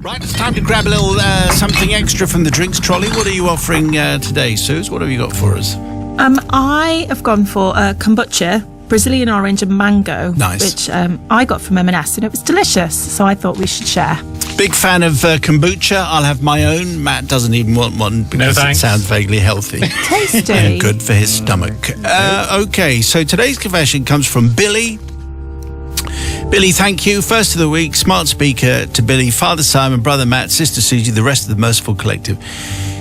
Right, it's time to grab a little something extra from the drinks trolley. What are you offering today, Suze? What have you got for us? I have gone for kombucha, Brazilian orange and mango. Nice. Which I got from M&S, and it was delicious, so I thought we should share. Big fan of kombucha. I'll have my own. Matt doesn't even want one because it sounds vaguely healthy. Tasty. And good for his stomach. Okay, so today's confession comes from Billy. Billy, thank you. First of the week, smart speaker to Billy, Father Simon, Brother Matt, Sister Susie, the rest of the Merciful Collective.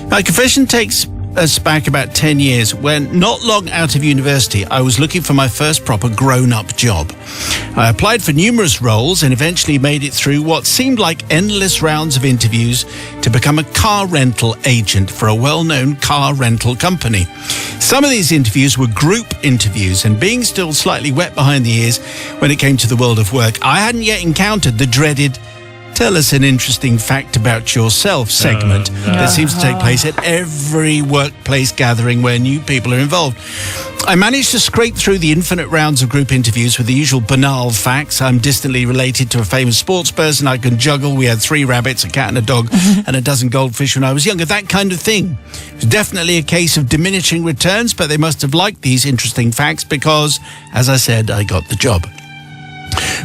My confession takes us back about 10 years when, not long out of university, I was looking for my first proper grown-up job. I applied for numerous roles and eventually made it through what seemed like endless rounds of interviews to become a car rental agent for a well-known car rental company. Some of these interviews were group interviews, and being still slightly wet behind the ears when it came to the world of work, I hadn't yet encountered the dreaded "Tell us an interesting fact about yourself" segment that seems to take place at every workplace gathering where new people are involved. I managed to scrape through the infinite rounds of group interviews with the usual banal facts. I'm distantly related to a famous sports person. I can juggle. We had 3 rabbits, a cat and a dog, and a dozen goldfish when I was younger. That kind of thing. It was definitely a case of diminishing returns, but they must have liked these interesting facts because, as I said, I got the job.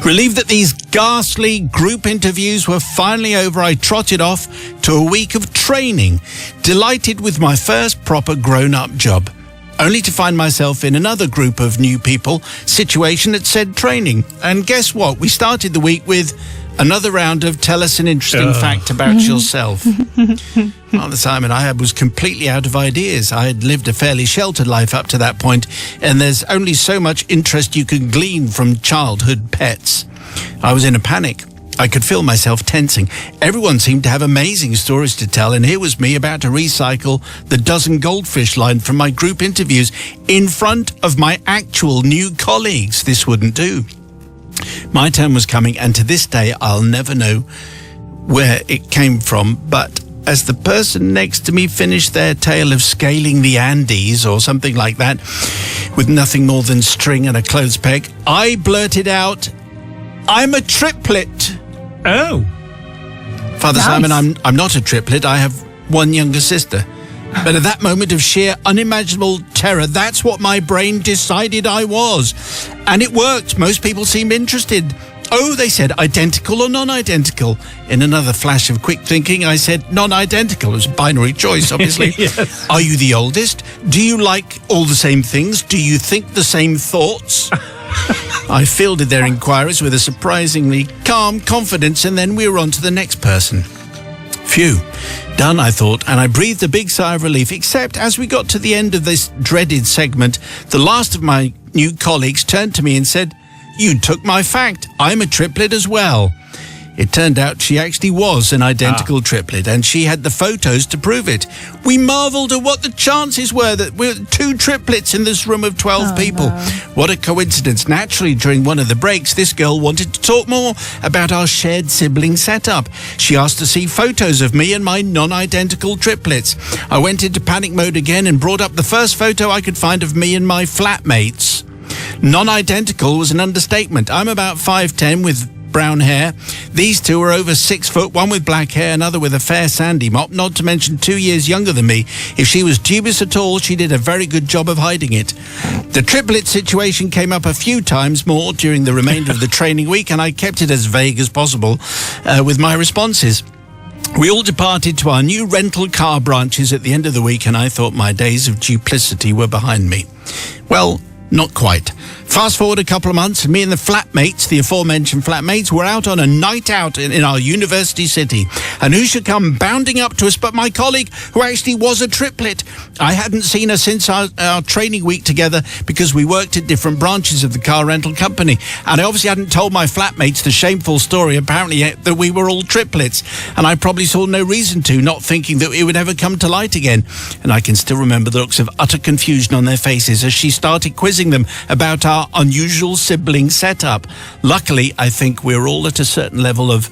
Relieved that these ghastly group interviews were finally over, I trotted off to a week of training, delighted with my first proper grown-up job, only to find myself in another group of new people situation at said training. And guess what? We started the week with another round of "Tell us an interesting fact about yourself." Father Simon, I was completely out of ideas. I had lived a fairly sheltered life up to that point, and there's only so much interest you can glean from childhood pets. I was in a panic. I could feel myself tensing. Everyone seemed to have amazing stories to tell, and here was me about to recycle the dozen goldfish line from my group interviews in front of my actual new colleagues. This wouldn't do. My turn was coming, and to this day, I'll never know where it came from, but as the person next to me finished their tale of scaling the Andes or something like that, with nothing more than string and a clothes peg, I blurted out, "I'm a triplet." Oh. Father Simon, I'm not a triplet. I have one younger sister. But at that moment of sheer unimaginable terror, that's what my brain decided I was. And it worked. Most people seemed interested. "Oh," they said, "identical or non-identical?" In another flash of quick thinking, I said non-identical. It was a binary choice, obviously. Yes. "Are you the oldest? Do you like all the same things? Do you think the same thoughts?" I fielded their inquiries with a surprisingly calm confidence, and then we were on to the next person. Phew. Done, I thought, and I breathed a big sigh of relief, except as we got to the end of this dreaded segment, the last of my new colleagues turned to me and said, "You took my fact. I'm a triplet as well." It turned out she actually was an identical triplet, and she had the photos to prove it. We marvelled at what the chances were that we're 2 triplets in this room of 12 people. No. What a coincidence. Naturally, during one of the breaks, this girl wanted to talk more about our shared sibling setup. She asked to see photos of me and my non-identical triplets. I went into panic mode again and brought up the first photo I could find of me and my flatmates. Non-identical was an understatement. I'm about 5'10" with brown hair. These 2 are over 6 foot, one with black hair, another with a fair sandy mop, not to mention 2 years younger than me. If she was dubious at all, she did a very good job of hiding it. The triplet situation came up a few times more during the remainder of the training week, and I kept it as vague as possible with my responses. We all departed to our new rental car branches at the end of the week, and I thought my days of duplicity were behind me. Well, not quite. Fast forward a couple of months, and me and the flatmates, the aforementioned flatmates, were out on a night out in our university city. And who should come bounding up to us but my colleague, who actually was a triplet. I hadn't seen her since our training week together because we worked at different branches of the car rental company. And I obviously hadn't told my flatmates the shameful story, apparently, that we were all triplets. And I probably saw no reason to, not thinking that it would ever come to light again. And I can still remember the looks of utter confusion on their faces as she started quizzing them about our unusual sibling setup. Luckily, I think we're all at a certain level of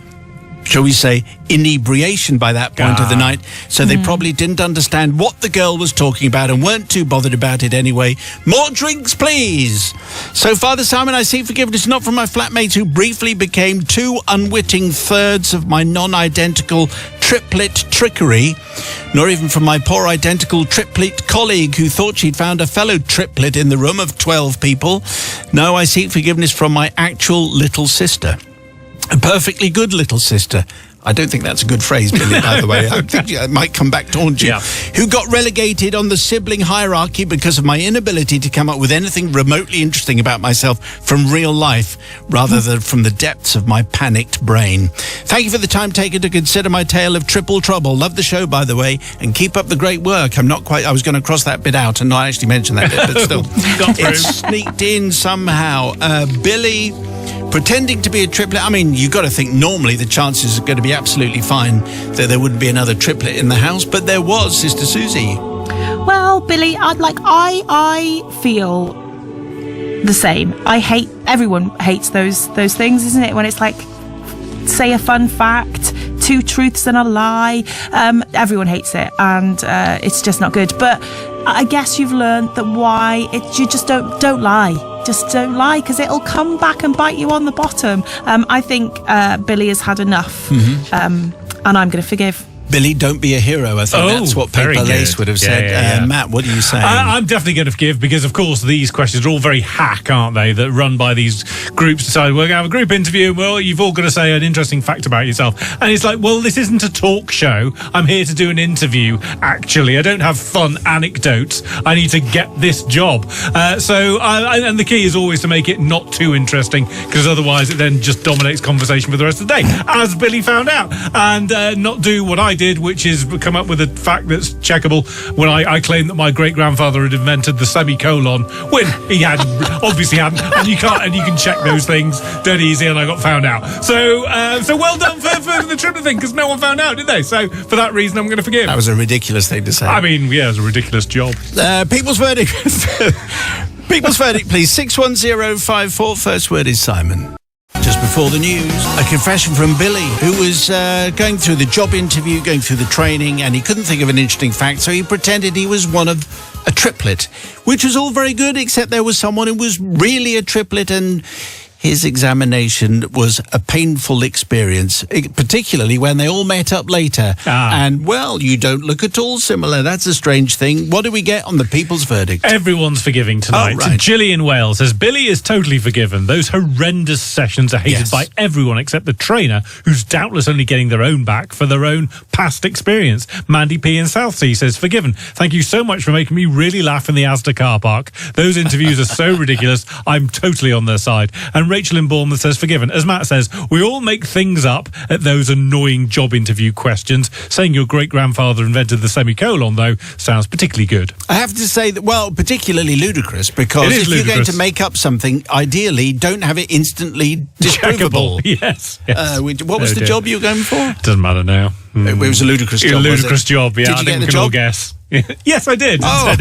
shall we say, inebriation by that point of the night. So they probably didn't understand what the girl was talking about and weren't too bothered about it anyway. More drinks, please. So, Father Simon, I seek forgiveness not from my flatmates who briefly became two unwitting thirds of my non-identical triplet trickery, nor even from my poor identical triplet colleague who thought she'd found a fellow triplet in the room of 12 people. No, I seek forgiveness from my actual little sister. A perfectly good little sister. I don't think that's a good phrase, Billy, by the way. I think it might come back to haunt you. Yeah. Who got relegated on the sibling hierarchy because of my inability to come up with anything remotely interesting about myself from real life, rather than from the depths of my panicked brain. Thank you for the time taken to consider my tale of triple trouble. Love the show, by the way, and keep up the great work. I was going to cross that bit out and not actually mention that bit, but still. It sneaked in somehow. Billy, pretending to be a triplet. I mean, you've got to think normally the chances are going to be absolutely fine that there wouldn't be another triplet in the house, but there was, Sister Susie. Well, Billy, I feel the same. Everyone hates those things, isn't it? When it's like, say a fun fact, two truths and a lie. Everyone hates it, and it's just not good. But I guess you've learned that you just don't lie. Just don't lie, because it'll come back and bite you on the bottom. I think Billy has had enough, and I'm going to forgive. Billy, don't be a hero. I think that's what Paper Lace would have said. Yeah. Matt, what are you saying? I'm definitely going to forgive, because, of course, these questions are all very hack, aren't they, that run by these groups. So we're going to have a group interview. Well, you've all got to say an interesting fact about yourself. And it's like, well, this isn't a talk show. I'm here to do an interview, actually. I don't have fun anecdotes. I need to get this job. And the key is always to make it not too interesting, because otherwise it then just dominates conversation for the rest of the day, as Billy found out. And not do what I did, which is come up with a fact that's checkable, when I claimed that my great-grandfather had invented the semicolon, when he obviously hadn't, and you can check those things dead easy, and I got found out. So well done for the triplet thing, because no one found out, did they? So for that reason, I'm going to forgive. That was a ridiculous thing to say. I mean, yeah, it was a ridiculous job. People's verdict. People's verdict, please. 61054. First word is Simon. Just before the news, a confession from Billy, who was going through the job interview, going through the training, and he couldn't think of an interesting fact, so he pretended he was one of a triplet, which was all very good, except there was someone who was really a triplet, and his examination was a painful experience, particularly when they all met up later. And, well, you don't look at all similar. That's a strange thing. What do we get on the people's verdict? Everyone's forgiving tonight. Oh, right. Gillian Wales says, Billy is totally forgiven. Those horrendous sessions are hated by everyone except the trainer, who's doubtless only getting their own back for their own past experience. Mandy P in Southsea says, forgiven. Thank you so much for making me really laugh in the Asda car park. Those interviews are so ridiculous. I'm totally on their side. And Rachel in Bournemouth says, forgiven. As Matt says, we all make things up at those annoying job interview questions. Saying your great-grandfather invented the semicolon, though, sounds particularly good. I have to say that, well, particularly ludicrous, because if you're going to make up something, ideally, don't have it instantly disprovable. Yes. What was the job you were going for? Doesn't matter now. It was a ludicrous job. A ludicrous job, yeah. Did you get the job? All guess. Yes, I did. Oh,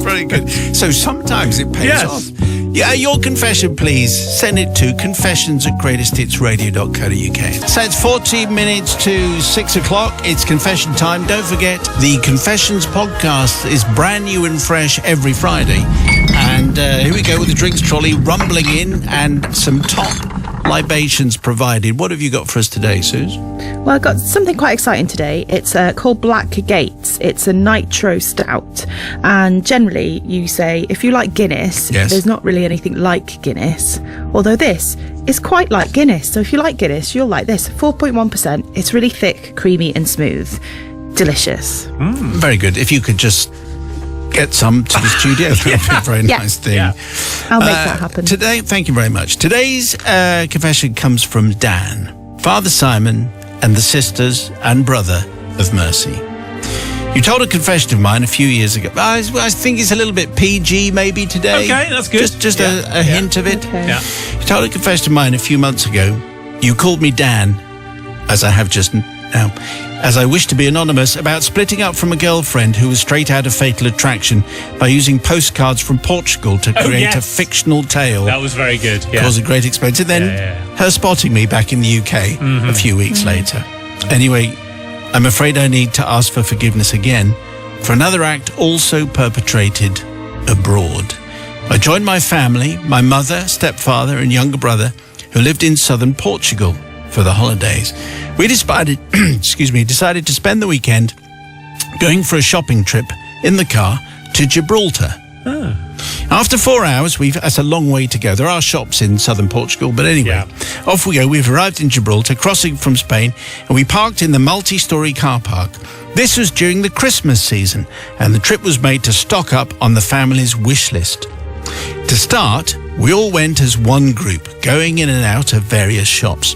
very good. So sometimes it pays off. Yeah, your confession, please. Send it to confessions@greatesthitsradio.co.uk. So it's 14 minutes to 6 o'clock. It's confession time. Don't forget, the Confessions podcast is brand new and fresh every Friday. And here we go with the drinks trolley rumbling in and some top libations provided. What have you got for us today, Suze? Well, I've got something quite exciting today. It's called Black Gates. It's a nitro stout. And generally, you say, if you like Guinness, there's not really anything like Guinness. Although this is quite like Guinness. So if you like Guinness, you'll like this. 4.1%. It's really thick, creamy and smooth. Delicious. Very good. If you could just get some to the studio, that would be a very nice thing. Yeah. I'll make that happen. Today, thank you very much. Today's confession comes from Dan, Father Simon, and the sisters and brother of Mercy. You told a confession of mine a few years ago. I think it's a little bit PG maybe today. Okay, that's good. Just a hint of it. Okay. Yeah. You told a confession of mine a few months ago. You called me Dan, as I have just now, as I wish to be anonymous, about splitting up from a girlfriend who was straight out of Fatal Attraction by using postcards from Portugal to create a fictional tale. That was very good. Yeah. Causing great expense. And then her spotting me back in the UK a few weeks later. Anyway, I'm afraid I need to ask for forgiveness again for another act also perpetrated abroad. I joined my family, my mother, stepfather and younger brother, who lived in southern Portugal for the holidays. We decided to spend the weekend going for a shopping trip in the car to Gibraltar. After 4 hours, that's a long way to go. There are shops in southern Portugal, but anyway, off we go. We've arrived in Gibraltar, crossing from Spain, and we parked in the multi-storey car park. This was during the Christmas season, and the trip was made to stock up on the family's wish list. To start, we all went as one group, going in and out of various shops.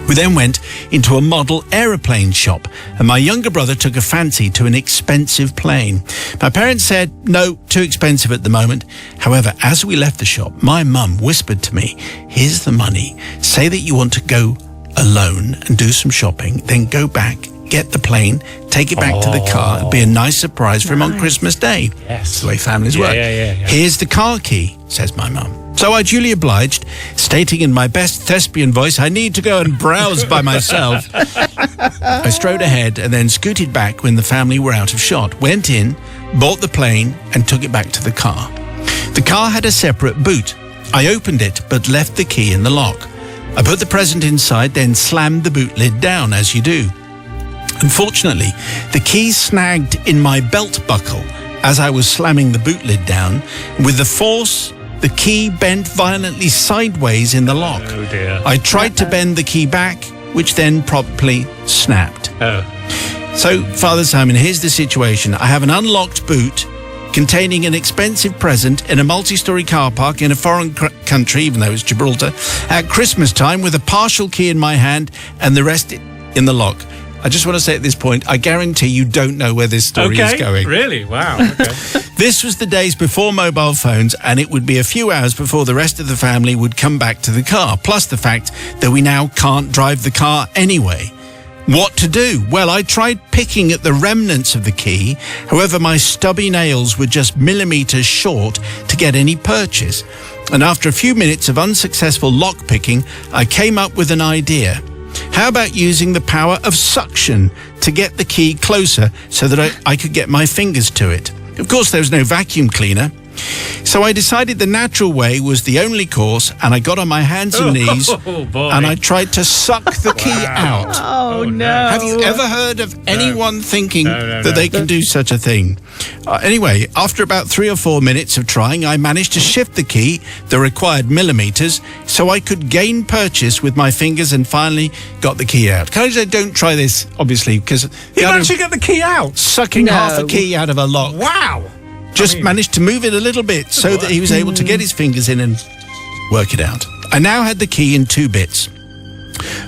We then went into a model aeroplane shop, and my younger brother took a fancy to an expensive plane. My parents said, no, too expensive at the moment. However, as we left the shop, my mum whispered to me, here's the money. Say that you want to go alone and do some shopping, then go back, get the plane, take it back to the car. It'll be a nice surprise for him on Christmas Day. Yes. That's the way families work. Yeah. Here's the car key, says my mum. So I duly obliged, stating in my best thespian voice, I need to go and browse by myself. I strode ahead and then scooted back when the family were out of shot, went in, bought the plane and took it back to the car. The car had a separate boot. I opened it but left the key in the lock. I put the present inside, then slammed the boot lid down, as you do. Unfortunately, the key snagged in my belt buckle as I was slamming the boot lid down. With the force, the key bent violently sideways in the lock. Oh dear. I tried to bend the key back, which then promptly snapped. So, Father Simon, here's the situation. I have an unlocked boot containing an expensive present in a multi-storey car park in a foreign country, even though it's Gibraltar, at Christmas time with a partial key in my hand and the rest in the lock. I just want to say at this point, I guarantee you don't know where this story is going. Really? Wow. Okay. This was the days before mobile phones, and it would be a few hours before the rest of the family would come back to the car, plus the fact that we now can't drive the car anyway. What to do? Well, I tried picking at the remnants of the key. However, my stubby nails were just millimeters short to get any purchase. And after a few minutes of unsuccessful lock picking, I came up with an idea. How about using the power of suction to get the key closer so that I could get my fingers to it? Of course, there was no vacuum cleaner. So I decided the natural way was the only course, and I got on my hands and knees and I tried to suck the key out. Oh, no. Have you ever heard of anyone thinking that they can do such a thing? Anyway, after about 3 or 4 minutes of trying, I managed to shift the key the required millimeters so I could gain purchase with my fingers and finally got the key out. Can I say, don't try this, obviously, because You actually get the key out? sucking half a key out of a lock. Wow. Just managed to move it a little bit so that he was able to get his fingers in and work it out. I now had the key in 2 bits.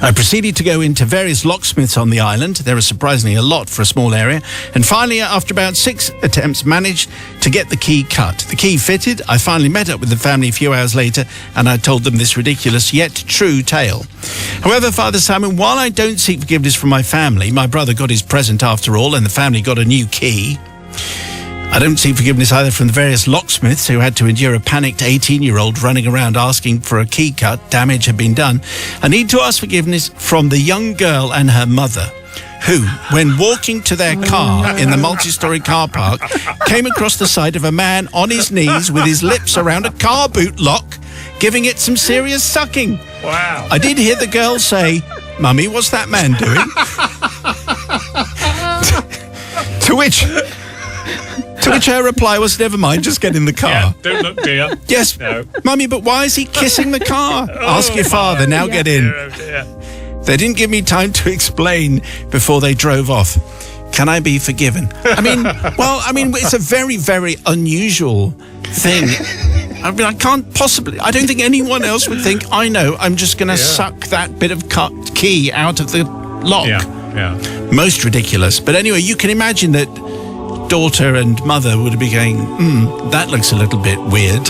I proceeded to go into various locksmiths on the island. There are surprisingly a lot for a small area. And finally, after about 6 attempts, managed to get the key cut. The key fitted. I finally met up with the family a few hours later, and I told them this ridiculous yet true tale. However, Father Simon, while I don't seek forgiveness from my family, my brother got his present after all, and the family got a new key. I don't seek forgiveness either from the various locksmiths who had to endure a panicked 18-year-old running around asking for a key cut. Damage had been done. I need to ask forgiveness from the young girl and her mother, who, when walking to their car in the multi-storey car park, came across the sight of a man on his knees with his lips around a car boot lock, giving it some serious sucking. Wow. I did hear the girl say, "Mummy, what's that man doing?" To which her reply was, "Never mind, just get in the car." Yeah, don't look, dear. Yes, No. Mummy, but why is he kissing the car? Ask your father, now get in. Oh, dear. They didn't give me time to explain before they drove off. Can I be forgiven? I mean, it's a very, very unusual thing. I mean, I don't think anyone else would think, I know, I'm just going to suck that bit of key out of the lock. Yeah. Most ridiculous. But anyway, you can imagine that daughter and mother would be going, that looks a little bit weird.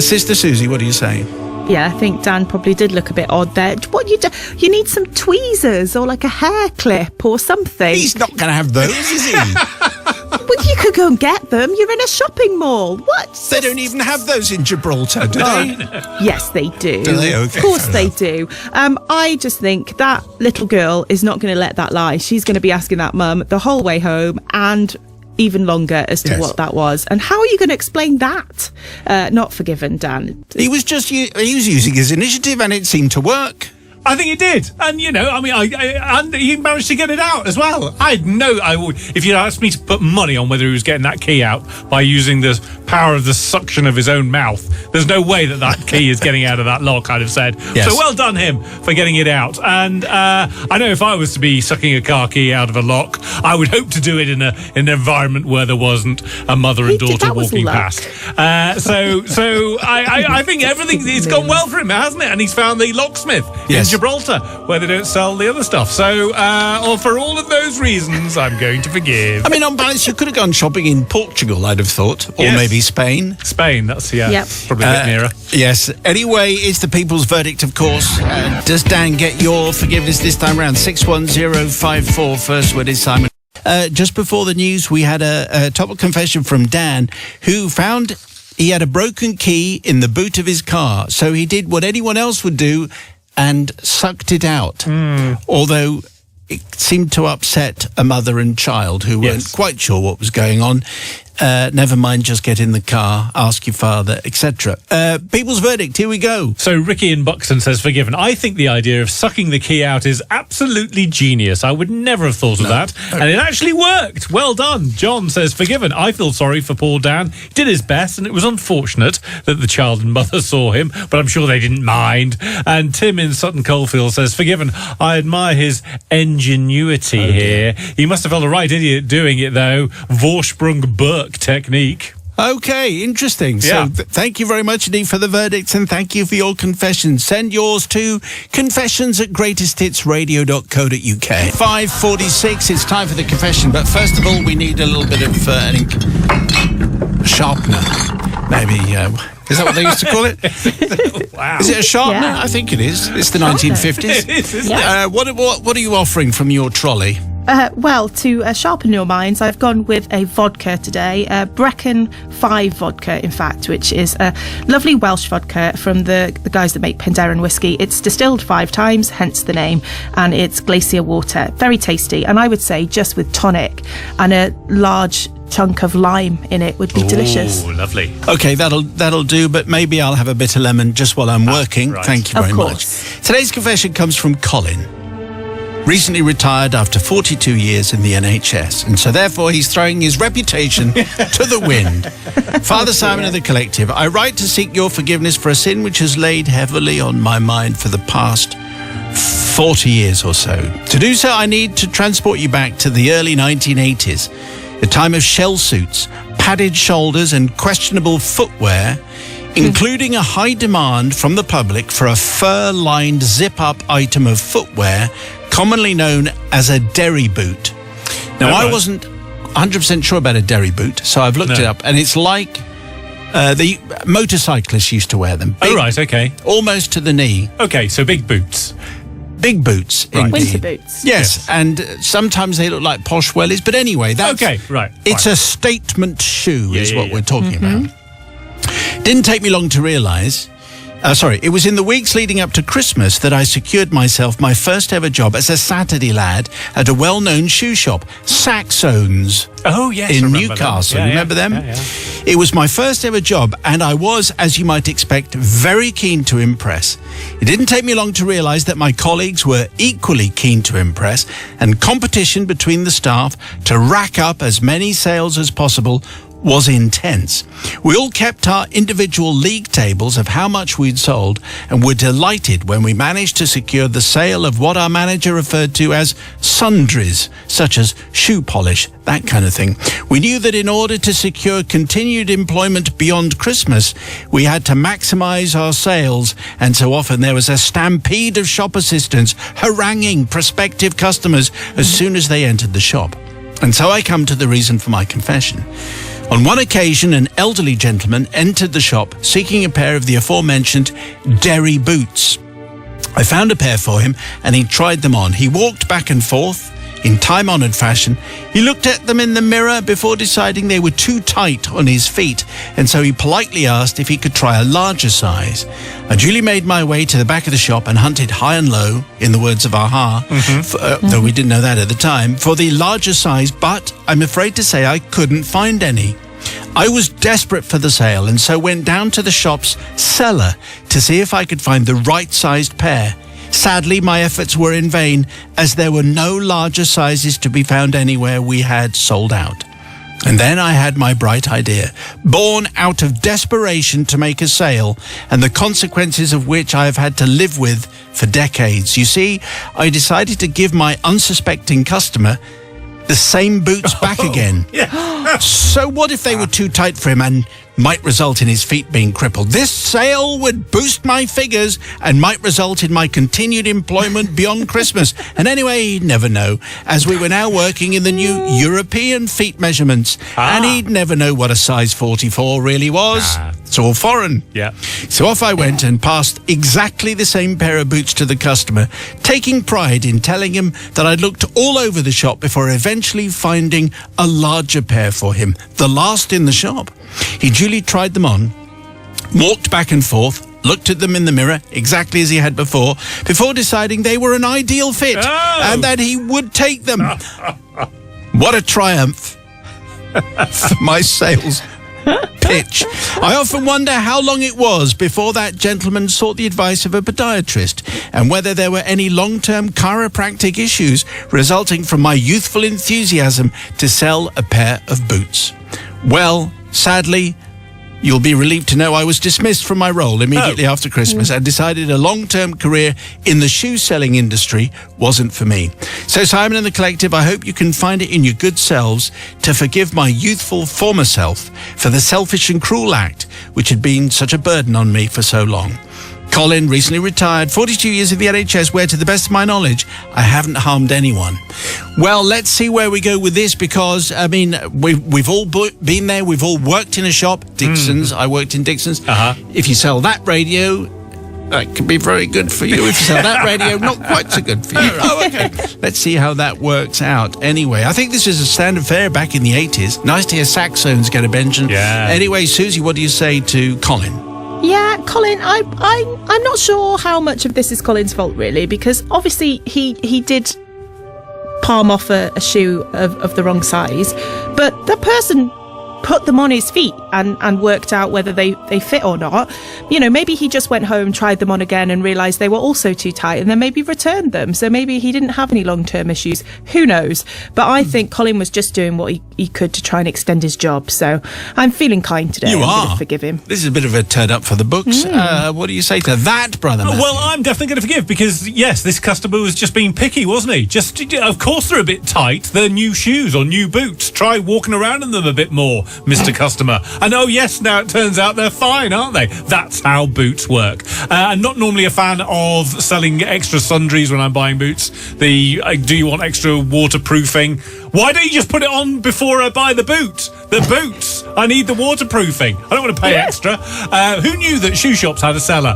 Sister Susie, what do you say? Yeah, I think Dan probably did look a bit odd there. What you do? You need some tweezers or like a hair clip or something. He's not going to have those, is he? Well, you could go and get them. You're in a shopping mall. What? They don't even have those in Gibraltar, do they? Yes, they do. Do they? Okay, of course fair they enough. do. I just think that little girl is not going to let that lie. She's going to be asking that mum the whole way home and even longer as to Yes. what that was. And how are you going to explain that? Not forgiven, Dan. He was using his initiative, and it seemed to work. I think it did, and and he managed to get it out as well. If you asked me to put money on whether he was getting that key out by using the power of the suction of his own mouth, there's no way that key is getting out of that lock. I'd have said. Yes. So well done him for getting it out. And I know if I was to be sucking a car key out of a lock, I would hope to do it in an environment where there wasn't a mother and daughter That was walking luck. past. So I think everything's gone well for him, hasn't it? And he's found the locksmith Yes. in Gibraltar, where they don't sell the other stuff. So, or for all of those reasons, I'm going to forgive. I mean, on balance, you could have gone shopping in Portugal, I'd have thought, or Yes. maybe Spain. Spain, that's Yep. probably a bit nearer. Yes. Anyway, it's the people's verdict, of course. Does Dan get your forgiveness this time round? 61054. First word is Simon. Just before the news, we had a topic confession from Dan, who found he had a broken key in the boot of his car. So he did what anyone else would do and sucked it out. Although it seemed to upset a mother and child who weren't Yes. quite sure what was going on. Never mind, just get in the car, ask your father, etc. People's verdict, here we go. So Ricky in Buxton says forgiven. I think the idea of sucking the key out is absolutely genius. I would never have thought of that. And it actually worked. Well done. John says forgiven. I feel sorry for poor Dan. He did his best, and it was unfortunate that the child and mother saw him, but I'm sure they didn't mind. And Tim in Sutton Coldfield says forgiven. I admire his ingenuity here. He must have felt a right idiot doing it, though. Vorsprung Burke technique. Okay, interesting. Yeah. So thank you very much indeed for the verdicts, and thank you for your confessions. Send yours to confessions@greatesthitsradio.co.uk. 5:46, it's time for the confession, but first of all, we need a little bit of sharpener. Maybe, is that what they used to call it? Wow. Is it a sharpener? Yeah. I think it is. It's the 1950s. It is, isn't Yeah. What are you offering from your trolley? Well, to sharpen your minds, I've gone with a vodka today, Brecon 5 vodka, in fact, which is a lovely Welsh vodka from the guys that make Penderyn whiskey. It's distilled 5 times, hence the name, and it's glacier water. Very tasty, and I would say just with tonic and a large chunk of lime in it would be delicious. Oh, lovely. Okay, that'll do, but maybe I'll have a bit of lemon just while I'm working. right. Thank you Of very much. course. Today's confession comes from Colin. Recently retired after 42 years in the NHS, and so therefore he's throwing his reputation to the wind. Father Simon of the Collective, I write to seek your forgiveness for a sin which has laid heavily on my mind for the past 40 years or so. To do so, I need to transport you back to the early 1980s, a time of shell suits, padded shoulders and questionable footwear, including a high demand from the public for a fur-lined zip-up item of footwear commonly known as a derry boot. Now, I right. wasn't 100% sure about a derry boot, so I've looked it up, and it's like the motorcyclists used to wear them. Oh, right, okay. Almost to the knee. Okay, so big boots. Big boots. Right. Indeed. Winter boots. Yes, Yes. and sometimes they look like posh wellies, but anyway, that's... Okay, right, It's fine. a statement shoe is Yeah, what yeah. we're talking about. Didn't take me long to realise... it was in the weeks leading up to Christmas that I secured myself my first ever job as a Saturday lad at a well-known shoe shop, Saxones. Oh, yes. I In remember Newcastle. them. Yeah, Remember them? Yeah, yeah. It was my first ever job, and I was, as you might expect, very keen to impress. It didn't take me long to realise that my colleagues were equally keen to impress, and competition between the staff to rack up as many sales as possible was intense. We all kept our individual league tables of how much we'd sold, and were delighted when we managed to secure the sale of what our manager referred to as sundries, such as shoe polish, that kind of thing. We knew that in order to secure continued employment beyond Christmas, we had to maximise our sales, and so often there was a stampede of shop assistants haranguing prospective customers as soon as they entered the shop. And so I come to the reason for my confession. On one occasion, an elderly gentleman entered the shop seeking a pair of the aforementioned Derry boots. I found a pair for him and he tried them on. He walked back and forth in time-honoured fashion. He looked at them in the mirror before deciding they were too tight on his feet, and so he politely asked if he could try a larger size. I duly made my way to the back of the shop and hunted high and low, in the words of Aha, though we didn't know that at the time, for the larger size, but I'm afraid to say I couldn't find any. I was desperate for the sale and so went down to the shop's cellar to see if I could find the right-sized pair. Sadly, my efforts were in vain, as there were no larger sizes to be found anywhere. We had sold out. And then I had my bright idea, born out of desperation to make a sale, and the consequences of which I have had to live with for decades. You see, I decided to give my unsuspecting customer the same boots back again. Yeah. So what if they were too tight for him and might result in his feet being crippled? This sale would boost my figures and might result in my continued employment beyond Christmas. And anyway, he'd never know, as we were now working in the new European feet measurements. And he'd never know what a size 44 really was. It's all foreign. Yeah. So off I went and passed exactly the same pair of boots to the customer, taking pride in telling him that I'd looked all over the shop before eventually finding a larger pair for him, the last in the shop. He duly tried them on, walked back and forth, looked at them in the mirror exactly as he had before deciding they were an ideal fit and that he would take them. What a triumph for my sales pitch. I often wonder how long it was before that gentleman sought the advice of a podiatrist and whether there were any long-term chiropractic issues resulting from my youthful enthusiasm to sell a pair of boots. Well, sadly, you'll be relieved to know I was dismissed from my role immediately after Christmas and decided a long-term career in the shoe-selling industry wasn't for me. So, Simon and the Collective, I hope you can find it in your good selves to forgive my youthful former self for the selfish and cruel act which had been such a burden on me for so long. Colin recently retired, 42 years in the NHS, where, to the best of my knowledge, I haven't harmed anyone. Well, let's see where we go with this, because, I mean, we've all been there. We've all worked in a shop. Dixon's. I worked in Dixon's. If you sell that radio, that could be very good for you. If you sell that radio, not quite so good for you. Oh, okay. Let's see how that works out. Anyway, I think this is a standard fare back in the 80s. Nice to hear saxophones get a mention. Yeah. Anyway, Susie, what do you say to Colin? Yeah, Colin, I'm not sure how much of this is Colin's fault, really, because obviously he did palm off a shoe of the wrong size, but the person put them on his feet and worked out whether they fit or not. You know, maybe he just went home, tried them on again and realised they were also too tight and then maybe returned them. So maybe he didn't have any long-term issues. Who knows? But I think Colin was just doing what he could to try and extend his job. So I'm feeling kind today. I'm going to forgive him. This is a bit of a turn up for the books. What do you say to that, brother Matthew? Well, I'm definitely going to forgive, because, yes, this customer was just being picky, wasn't he? Just, of course they're a bit tight. They're new shoes or new boots. Try walking around in them a bit more, Mr. Customer. And oh yes, now it turns out they're fine, aren't they? That's how boots work. I'm not normally a fan of selling extra sundries when I'm buying boots. Do you want extra waterproofing? Why don't you just put it on before I buy the boot? The boots. I need the waterproofing. I don't want to pay extra. Who knew that shoe shops had a cellar?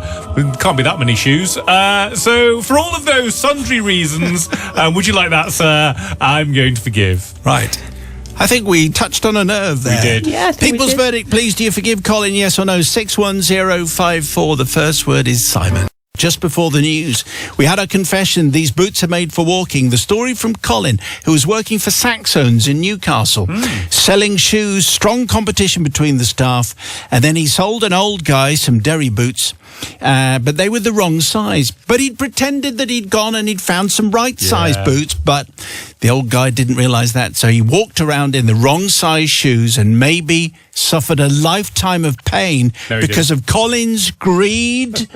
Can't be that many shoes. So for all of those sundry reasons, would you like that, sir? I'm going to forgive. Right. I think we touched on a nerve there. We did. Yeah, I think People's verdict, please. Do you forgive Colin? Yes or no? 61054. The first word is Simon. Just before the news, we had our confession. These boots are made for walking. The story from Colin, who was working for Saxons in Newcastle, selling shoes, strong competition between the staff, and then he sold an old guy some Derry boots, but they were the wrong size. But he'd pretended that he'd gone and he'd found some right size boots, but the old guy didn't realise that, so he walked around in the wrong size shoes and maybe suffered a lifetime of pain because of Colin's greed.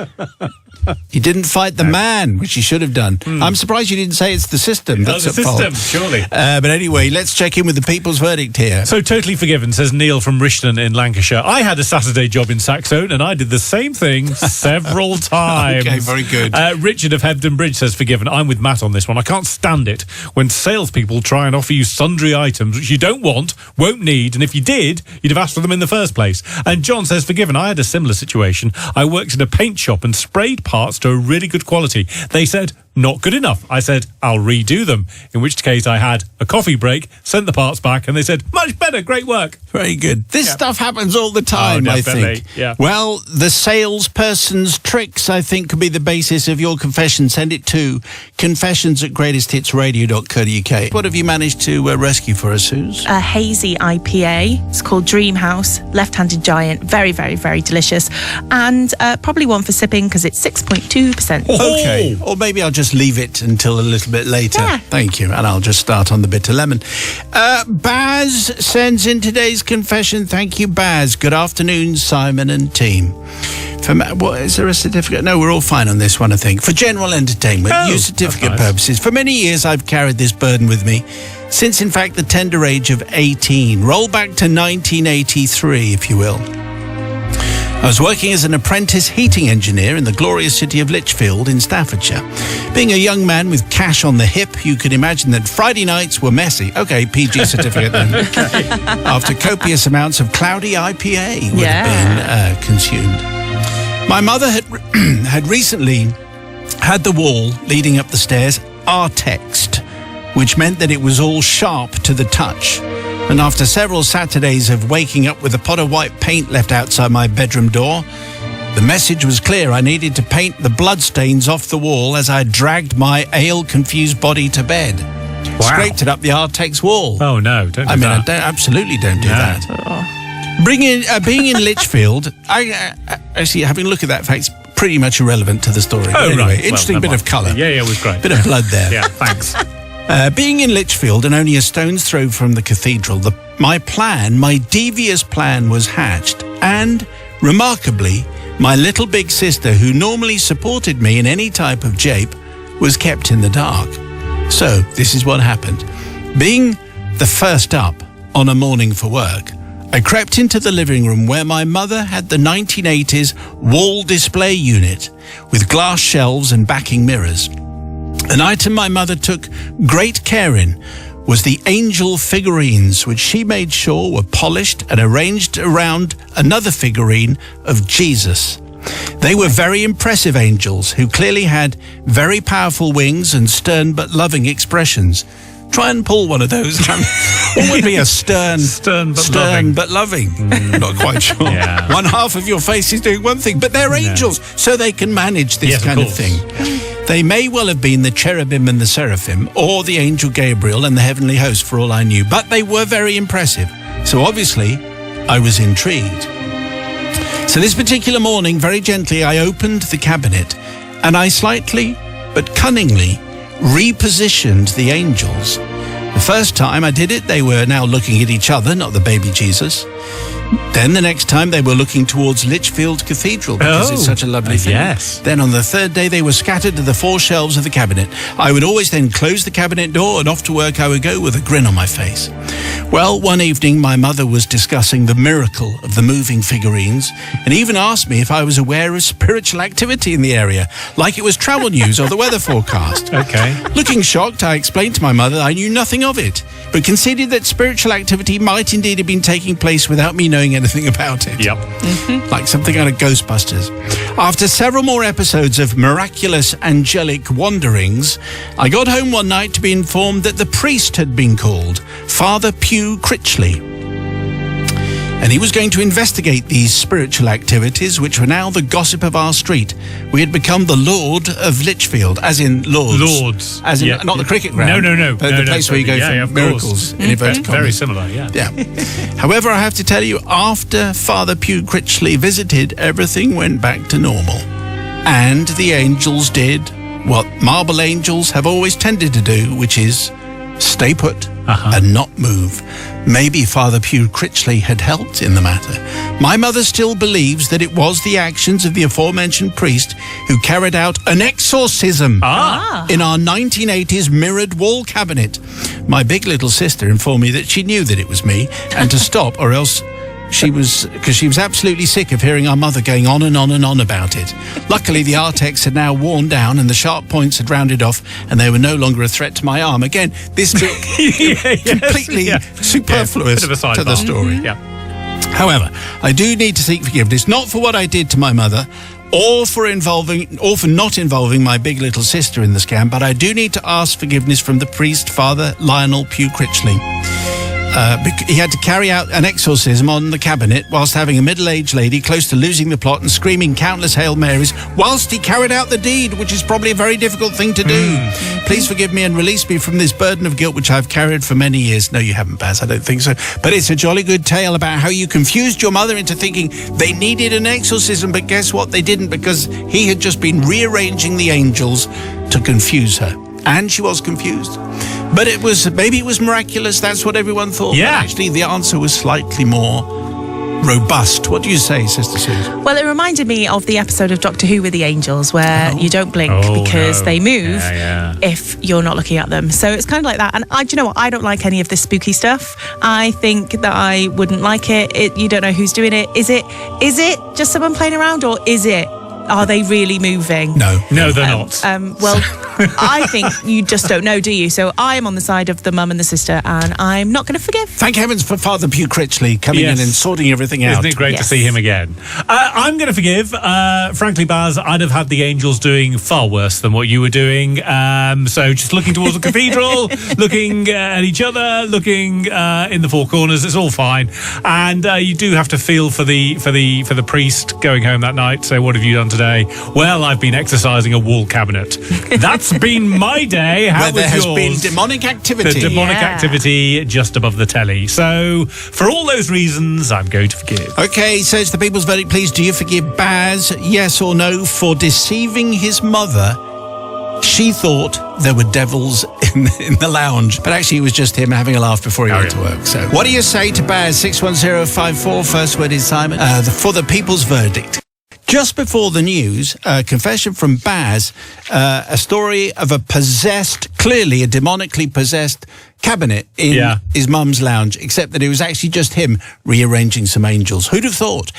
You didn't fight the man, which you should have done. I'm surprised you didn't say it's the system that's the at fault. system, surely. But anyway, let's check in with the people's verdict here. So totally forgiven, says Neil from Rishton in Lancashire. I had a Saturday job in Saxon and I did the same thing several times. Okay, very good. Richard of Hebden Bridge says forgiven. I'm with Matt on this one. I can't stand it when salespeople try and offer you sundry items which you don't want, won't need, and if you did, you'd have asked for them in the first place. And John says forgiven. I had a similar situation. I worked in a paint shop and sprayed parts to a really good quality. They said, not good enough. I said, I'll redo them. In which case I had a coffee break, sent the parts back, and they said, much better, great work. Very good. This stuff happens all the time, I think. Yeah. Well, the salesperson's tricks, I think, could be the basis of your confession. Send it to confessions@greatesthitsradio.co.uk. What have you managed to rescue for us, Suze? A hazy IPA. It's called Dream House, Left-Handed Giant. Very, very, very delicious. And probably one for sipping because it's 6.2%. Okay. Or maybe I'll just leave it until a little bit later. Yeah. Thank you. And I'll just start on the bitter lemon. Baz sends in today's confession. Thank you, Baz. Good afternoon, Simon and team. What, is there a certificate? No, we're all fine on this one, I think. For general entertainment, use certificate purposes. For many years, I've carried this burden with me. Since, in fact, the tender age of 18. Roll back to 1983, if you will. I was working as an apprentice heating engineer in the glorious city of Lichfield in Staffordshire. Being a young man with cash on the hip, you could imagine that Friday nights were messy. Okay, PG certificate then. After copious amounts of cloudy IPA would have been consumed. My mother had recently had the wall leading up the stairs R-texed, which meant that it was all sharp to the touch. And after several Saturdays of waking up with a pot of white paint left outside my bedroom door, the message was clear. I needed to paint the bloodstains off the wall as I dragged my ale-confused body to bed. Wow. Scraped it up the Artex wall. Oh, no, don't do that. I absolutely don't do that. Being in Lichfield, actually, having a look at that fact's pretty much irrelevant to the story. Oh, anyway, right. interesting bit of colour. Yeah, it was great. Bit of blood there. Yeah, thanks. Being in Lichfield and only a stone's throw from the cathedral, my devious plan was hatched. And, remarkably, my little big sister, who normally supported me in any type of jape, was kept in the dark. So, this is what happened. Being the first up on a morning for work, I crept into the living room where my mother had the 1980s wall display unit with glass shelves and backing mirrors. An item my mother took great care in was the angel figurines, which she made sure were polished and arranged around another figurine of Jesus. They were very impressive angels who clearly had very powerful wings and stern but loving expressions. Try and pull one of those. What would be a stern but loving? Not quite sure. Yeah. One half of your face is doing one thing, but they're angels, so they can manage this kind of thing. They may well have been the cherubim and the seraphim, or the angel Gabriel and the heavenly host, for all I knew, but they were very impressive. So obviously, I was intrigued. So this particular morning, very gently, I opened the cabinet, and I slightly, but cunningly, repositioned the angels. The first time I did it, they were now looking at each other, not the baby Jesus. Then the next time they were looking towards Lichfield Cathedral because it's such a lovely thing. Yes. Then on the third day they were scattered to the four shelves of the cabinet. I would always then close the cabinet door and off to work I would go with a grin on my face. Well, one evening my mother was discussing the miracle of the moving figurines and even asked me if I was aware of spiritual activity in the area, like it was travel news or the weather forecast. Okay. Looking shocked, I explained to my mother I knew nothing of it, but conceded that spiritual activity might indeed have been taking place without me knowing anything about it. Yep. Like something out of Ghostbusters. After several more episodes of miraculous angelic wanderings, I got home one night to be informed that the priest had been called, Father Pew Critchley. And he was going to investigate these spiritual activities, which were now the gossip of our street. We had become the Lord of Lichfield, as in Lords. Lords. As in, not the cricket ground. No. But the place where you go for miracles. In inverted commas. Very similar, yeah. However, I have to tell you, after Father Pew Critchley visited, everything went back to normal. And the angels did what marble angels have always tended to do, which is stay put and not move. Maybe Father Pew Critchley had helped in the matter. My mother still believes that it was the actions of the aforementioned priest who carried out an exorcism in our 1980s mirrored wall cabinet. My big little sister informed me that she knew that it was me and to stop, or else because she was absolutely sick of hearing our mother going on and on and on about it. Luckily, the Artex had now worn down and the sharp points had rounded off and they were no longer a threat to my arm. Again, this bit completely superfluous to the story. However, I do need to seek forgiveness, not for what I did to my mother or for not involving my big little sister in the scam, but I do need to ask forgiveness from the priest, Father Lionel Pew Critchley. He had to carry out an exorcism on the cabinet whilst having a middle-aged lady close to losing the plot and screaming countless Hail Marys whilst he carried out the deed, which is probably a very difficult thing to do. Please forgive me and release me from this burden of guilt which I've carried for many years. No, you haven't, Baz, I don't think so. But it's a jolly good tale about how you confused your mother into thinking they needed an exorcism, but guess what? They didn't, because he had just been rearranging the angels to confuse her. And she was confused. But maybe it was miraculous. That's what everyone thought. Yeah. But actually, the answer was slightly more robust. What do you say, Sister Susan? Well, it reminded me of the episode of Doctor Who with the angels where you don't blink because they move if you're not looking at them. So it's kind of like that. And do you know what? I don't like any of this spooky stuff. I think that I wouldn't like it. You don't know who's doing it. Is it just someone playing around, or are they really moving? No, they're not. Well, I think you just don't know, do you? So I am on the side of the mum and the sister, and I'm not going to forgive. Thank heavens for Father Pew Critchley coming in and sorting everything out. Isn't it great to see him again? I'm going to forgive. Frankly, Baz, I'd have had the angels doing far worse than what you were doing. So just looking towards the cathedral, looking at each other, looking in the four corners, it's all fine. And you do have to feel for the priest going home that night. So what have you done today? Well, I've been exercising a wall cabinet. That's been my day. How was yours? There has been demonic activity. The demonic activity just above the telly. So, for all those reasons, I'm going to forgive. Okay, so it's the people's verdict. Please, do you forgive Baz, yes or no, for deceiving his mother? She thought there were devils in the lounge, but actually it was just him having a laugh before he went to work. So, what do you say to Baz? 61054, first word is Simon, for the people's verdict. Just before the news, a confession from Baz, a story of clearly a demonically possessed cabinet in his mum's lounge, except that it was actually just him rearranging some angels. Who'd have thought?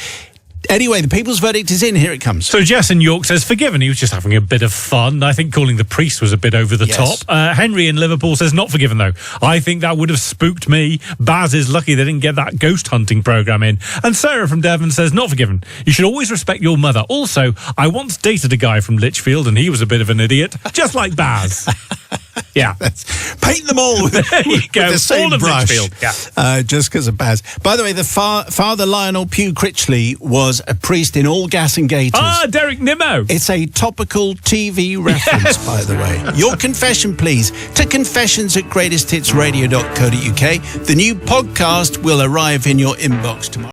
Anyway, the people's verdict is in. Here it comes. So Jess in York says, forgiven. He was just having a bit of fun. I think calling the priest was a bit over the top. Henry in Liverpool says, not forgiven, though. I think that would have spooked me. Baz is lucky they didn't get that ghost hunting program in. And Sarah from Devon says, not forgiven. You should always respect your mother. Also, I once dated a guy from Lichfield, and he was a bit of an idiot, just like Baz. Paint them all with the same brush. Just because of Baz. By the way, the Father Lionel Pew Critchley was a priest in All Gas and Gaiters. Derek Nimmo. It's a topical TV reference, by the way. Your confession, please, to confessions@greatesthitsradio.co.uk. The new podcast will arrive in your inbox tomorrow.